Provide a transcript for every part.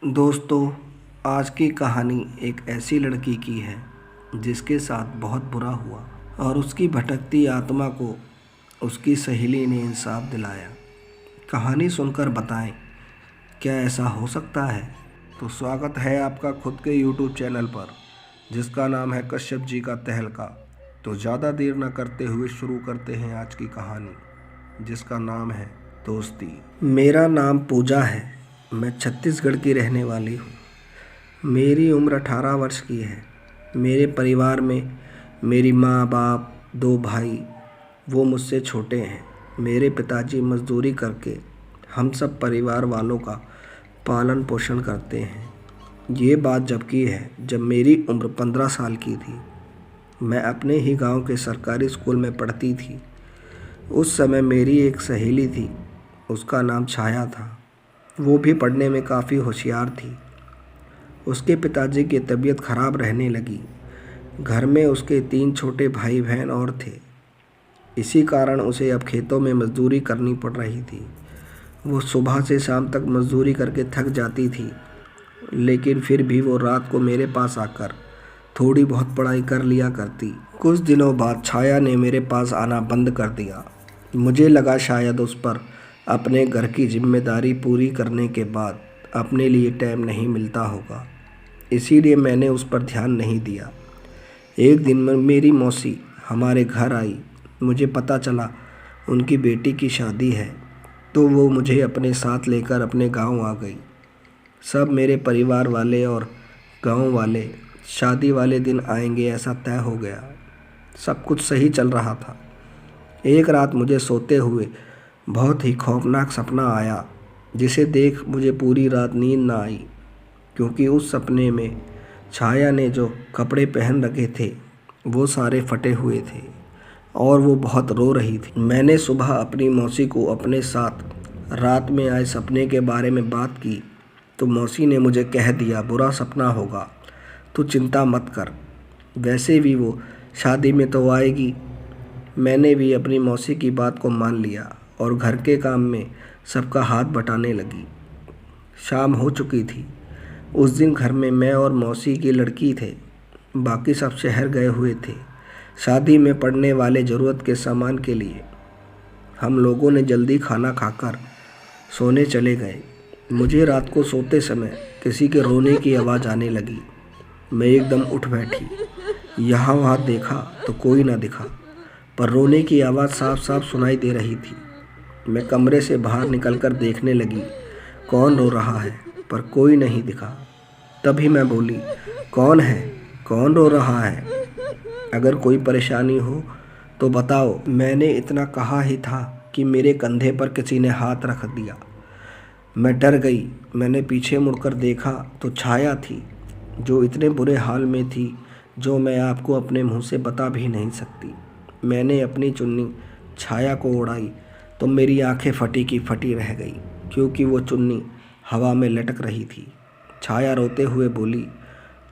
दोस्तों, आज की कहानी एक ऐसी लड़की की है जिसके साथ बहुत बुरा हुआ और उसकी भटकती आत्मा को उसकी सहेली ने इंसाफ दिलाया। कहानी सुनकर बताएं, क्या ऐसा हो सकता है? तो स्वागत है आपका खुद के YouTube चैनल पर, जिसका नाम है कश्यप जी का तहलका। तो ज़्यादा देर न करते हुए शुरू करते हैं आज की कहानी, जिसका नाम है दोस्ती। मेरा नाम पूजा है। मैं छत्तीसगढ़ की रहने वाली हूँ। मेरी उम्र 18 वर्ष की है। मेरे परिवार में मेरी माँ, बाप, 2 भाई, वो मुझसे छोटे हैं। मेरे पिताजी मजदूरी करके हम सब परिवार वालों का पालन पोषण करते हैं। ये बात जब की है जब मेरी उम्र 15 साल की थी। मैं अपने ही गांव के सरकारी स्कूल में पढ़ती थी। उस समय मेरी एक सहेली थी, उसका नाम छाया था। वो भी पढ़ने में काफ़ी होशियार थी। उसके पिताजी की तबीयत खराब रहने लगी। घर में उसके 3 छोटे भाई बहन और थे। इसी कारण उसे अब खेतों में मजदूरी करनी पड़ रही थी। वो सुबह से शाम तक मजदूरी करके थक जाती थी, लेकिन फिर भी वो रात को मेरे पास आकर थोड़ी बहुत पढ़ाई कर लिया करती। कुछ दिनों बाद छाया ने मेरे पास आना बंद कर दिया। मुझे लगा शायद उस पर अपने घर की जिम्मेदारी पूरी करने के बाद अपने लिए टाइम नहीं मिलता होगा, इसीलिए मैंने उस पर ध्यान नहीं दिया। एक दिन मेरी मौसी हमारे घर आई। मुझे पता चला उनकी बेटी की शादी है, तो वो मुझे अपने साथ लेकर अपने गांव आ गई। सब मेरे परिवार वाले और गांव वाले शादी वाले दिन आएंगे ऐसा तय हो गया। सब कुछ सही चल रहा था। एक रात मुझे सोते हुए बहुत ही खौफनाक सपना आया, जिसे देख मुझे पूरी रात नींद ना आई, क्योंकि उस सपने में छाया ने जो कपड़े पहन रखे थे वो सारे फटे हुए थे और वो बहुत रो रही थी। मैंने सुबह अपनी मौसी को अपने साथ रात में आए सपने के बारे में बात की, तो मौसी ने मुझे कह दिया, बुरा सपना होगा, तू चिंता मत कर, वैसे भी वो शादी में तो आएगी। मैंने भी अपनी मौसी की बात को मान लिया और घर के काम में सबका हाथ बटाने लगी। शाम हो चुकी थी। उस दिन घर में मैं और मौसी की लड़की थे। बाकी सब शहर गए हुए थे शादी में पड़ने वाले ज़रूरत के सामान के लिए। हम लोगों ने जल्दी खाना खाकर सोने चले गए। मुझे रात को सोते समय किसी के रोने की आवाज़ आने लगी। मैं एकदम उठ बैठी। यहाँ वहाँ देखा तो कोई ना दिखा, पर रोने की आवाज़ साफ साफ सुनाई दे रही थी। मैं कमरे से बाहर निकलकर देखने लगी कौन रो रहा है, पर कोई नहीं दिखा। तभी मैं बोली, कौन है? कौन रो रहा है? अगर कोई परेशानी हो तो बताओ। मैंने इतना कहा ही था कि मेरे कंधे पर किसी ने हाथ रख दिया। मैं डर गई। मैंने पीछे मुड़कर देखा तो छाया थी, जो इतने बुरे हाल में थी जो मैं आपको अपने मुंह से बता भी नहीं सकती। मैंने अपनी चुन्नी छाया को उड़ाई तो मेरी आंखें फटी की फटी रह गई, क्योंकि वो चुन्नी हवा में लटक रही थी। छाया रोते हुए बोली,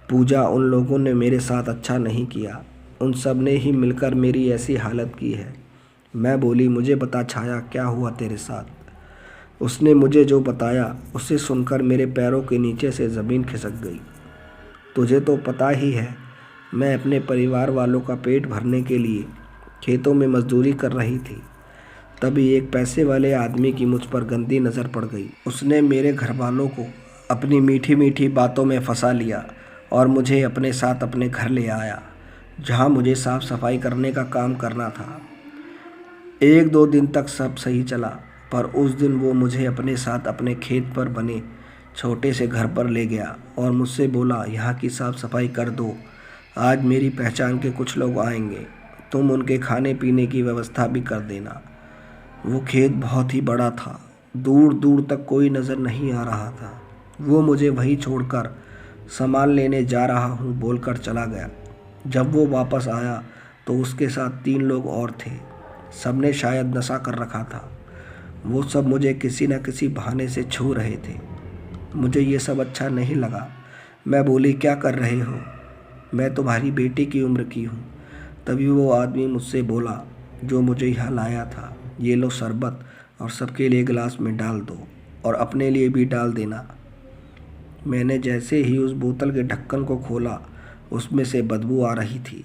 पूजा, उन लोगों ने मेरे साथ अच्छा नहीं किया। उन सब ने ही मिलकर मेरी ऐसी हालत की है। मैं बोली, मुझे बता छाया, क्या हुआ तेरे साथ? उसने मुझे जो बताया उसे सुनकर मेरे पैरों के नीचे से ज़मीन खिसक गई। तुझे तो पता ही है, मैं अपने परिवार वालों का पेट भरने के लिए खेतों में मजदूरी कर रही थी। तभी एक पैसे वाले आदमी की मुझ पर गंदी नज़र पड़ गई। उसने मेरे घर वालों को अपनी मीठी मीठी बातों में फंसा लिया और मुझे अपने साथ अपने घर ले आया, जहाँ मुझे साफ सफाई करने का काम करना था। 1-2 दिन तक सब सही चला, पर उस दिन वो मुझे अपने साथ अपने खेत पर बने छोटे से घर पर ले गया और मुझसे बोला, यहाँ की साफ सफाई कर दो, आज मेरी पहचान के कुछ लोग आएंगे, तुम उनके खाने पीने की व्यवस्था भी कर देना। वो खेत बहुत ही बड़ा था, दूर दूर तक कोई नज़र नहीं आ रहा था। वो मुझे वहीं छोड़कर सामान लेने जा रहा हूँ बोलकर चला गया। जब वो वापस आया तो उसके साथ 3 लोग और थे। सबने शायद नशा कर रखा था। वो सब मुझे किसी न किसी बहाने से छू रहे थे। मुझे ये सब अच्छा नहीं लगा। मैं बोली, क्या कर रहे हो? मैं तुम्हारी बेटी की उम्र की हूँ। तभी वो आदमी मुझसे बोला, जो मुझे यहाँ लाया था, ये लो शरबत और सबके लिए गिलास में डाल दो और अपने लिए भी डाल देना। मैंने जैसे ही उस बोतल के ढक्कन को खोला, उसमें से बदबू आ रही थी।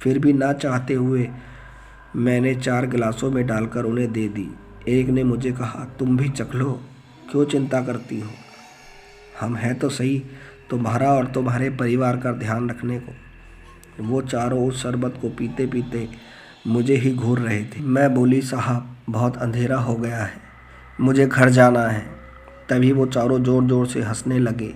फिर भी ना चाहते हुए मैंने 4 गिलासों में डालकर उन्हें दे दी। एक ने मुझे कहा, तुम भी चख लो, क्यों चिंता करती हो? हम हैं तो सही तुम्हारा और तुम्हारे परिवार का ध्यान रखने को। वो चारों उस शरबत को पीते पीते मुझे ही घूर रहे थे। मैं बोली, साहब बहुत अंधेरा हो गया है, मुझे घर जाना है। तभी वो चारों ज़ोर ज़ोर से हंसने लगे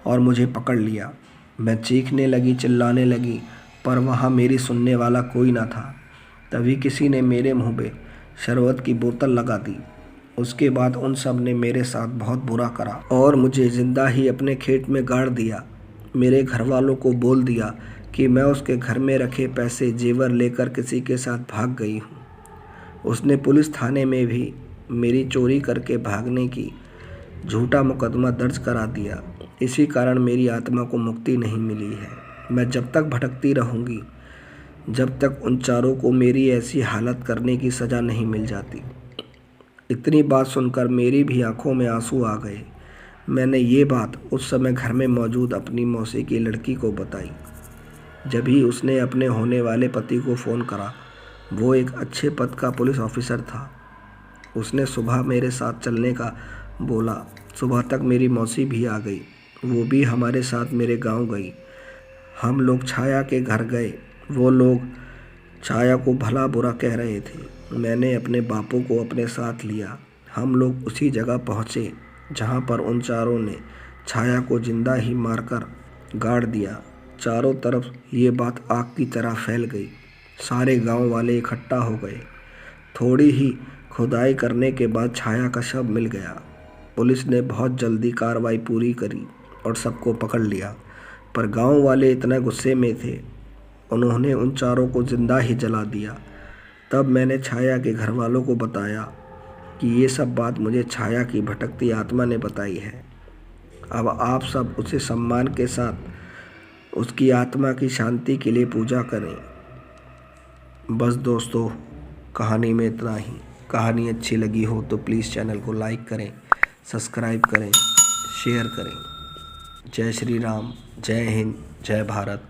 और मुझे पकड़ लिया। मैं चीखने लगी, चिल्लाने लगी, पर वहाँ मेरी सुनने वाला कोई ना था। तभी किसी ने मेरे मुंह पे शरबत की बोतल लगा दी। उसके बाद उन सब ने मेरे साथ बहुत बुरा करा और मुझे ज़िंदा ही अपने खेत में गाड़ दिया। मेरे घर वालों को बोल दिया कि मैं उसके घर में रखे पैसे जेवर लेकर किसी के साथ भाग गई हूँ। उसने पुलिस थाने में भी मेरी चोरी करके भागने की झूठा मुकदमा दर्ज करा दिया। इसी कारण मेरी आत्मा को मुक्ति नहीं मिली है। मैं जब तक भटकती रहूँगी, जब तक उन चारों को मेरी ऐसी हालत करने की सज़ा नहीं मिल जाती। इतनी बात सुनकर मेरी भी आंखों में आंसू आ गए। मैंने ये बात उस समय घर में मौजूद अपनी मौसी की लड़की को बताई। जब ही उसने अपने होने वाले पति को फ़ोन करा। वो एक अच्छे पद का पुलिस ऑफिसर था। उसने सुबह मेरे साथ चलने का बोला। सुबह तक मेरी मौसी भी आ गई, वो भी हमारे साथ मेरे गांव गई। हम लोग छाया के घर गए। वो लोग छाया को भला बुरा कह रहे थे। मैंने अपने बापू को अपने साथ लिया। हम लोग उसी जगह पहुँचे जहाँ पर उन चारों ने छाया को जिंदा ही मारकर गाड़ दिया। चारों तरफ ये बात आग की तरह फैल गई। सारे गांव वाले इकट्ठा हो गए। थोड़ी ही खुदाई करने के बाद छाया का शव मिल गया। पुलिस ने बहुत जल्दी कार्रवाई पूरी करी और सबको पकड़ लिया, पर गांव वाले इतना गुस्से में थे, उन्होंने उन चारों को जिंदा ही जला दिया। तब मैंने छाया के घर वालों को बताया कि ये सब बात मुझे छाया की भटकती आत्मा ने बताई है। अब आप सब उसे सम्मान के साथ उसकी आत्मा की शांति के लिए पूजा करें। बस दोस्तों, कहानी में इतना ही। कहानी अच्छी लगी हो तो प्लीज़ चैनल को लाइक करें, सब्सक्राइब करें, शेयर करें। जय श्री राम, जय हिंद, जय भारत।